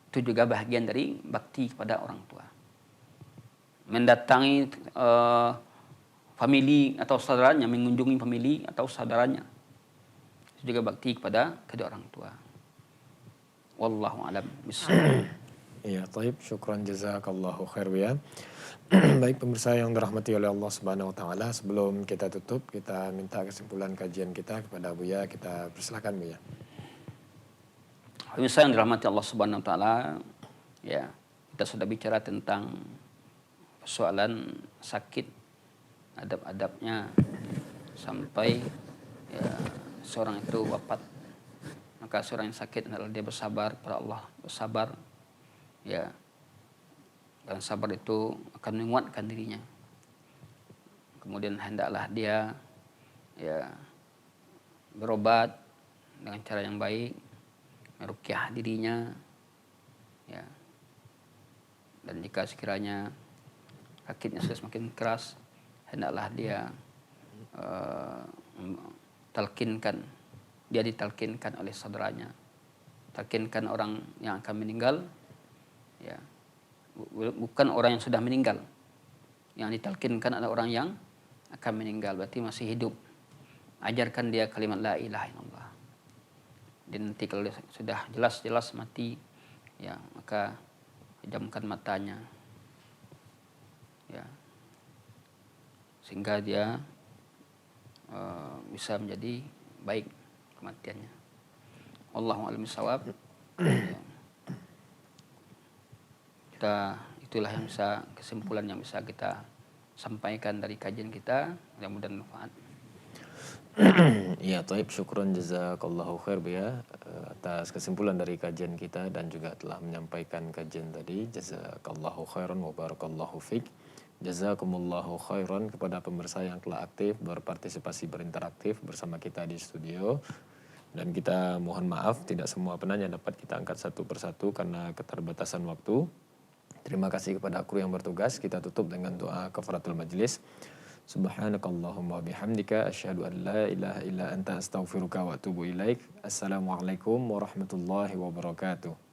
Itu juga bahagian dari bakti kepada orang tua. Mendatangi famili atau saudaranya, mengunjungi famili atau saudaranya, itu juga bakti kepada kedua orang tua. Wallahu a'lam bishawab. Iya, taib. Syukran jazakallahu khair, Bu ya. Baik pemirsa yang dirahmati oleh Allah Subhanahu wa taala, sebelum kita tutup, kita minta kesimpulan kajian kita kepada Buya. Kita persilakan, Buya. Pemirsa yang dirahmati Allah Subhanahu wa taala, ya, kita sudah bicara tentang persoalan sakit, adab-adabnya sampai ya, seorang itu wafat. Maka seorang yang sakit adalah dia bersabar pada Allah, bersabar ya, dan sabar itu akan menguatkan dirinya. Kemudian hendaklah dia ya berobat dengan cara yang baik, meruqyah dirinya ya. Dan jika sekiranya sakitnya sudah semakin keras, hendaklah dia ditalkinkan oleh saudaranya, talkinkan orang yang akan meninggal ya, bukan orang yang sudah meninggal. Yang ditalkinkan adalah orang yang akan meninggal, berarti masih hidup. Ajarkan dia kalimat la ilaha illallah. Dan nanti kalau dia sudah jelas-jelas mati ya, maka pejamkan matanya ya, sehingga dia bisa menjadi baik kematiannya. Wallahu a'lam bishawab. Itulah yang bisa, kesimpulan yang bisa kita sampaikan dari kajian kita, mudah-mudahan manfaat. Iya, taib. Syukran jazakallahu khair, Bu ya, atas kesimpulan dari kajian kita dan juga telah menyampaikan kajian tadi. Jazakallahu khairan wa barakallahu fiik. Jazakumullahu khairan kepada pemirsa yang telah aktif berpartisipasi, berinteraktif bersama kita di studio. Dan kita mohon maaf tidak semua penanya dapat kita angkat satu persatu karena keterbatasan waktu. Terima kasih kepada kru yang bertugas. Kita tutup dengan doa kafaratul majlis. Subhanakallahumma bihamdika asyhadu an la ilaha illa anta astaghfiruka wa atubu ilaik. Assalamualaikum warahmatullahi wabarakatuh.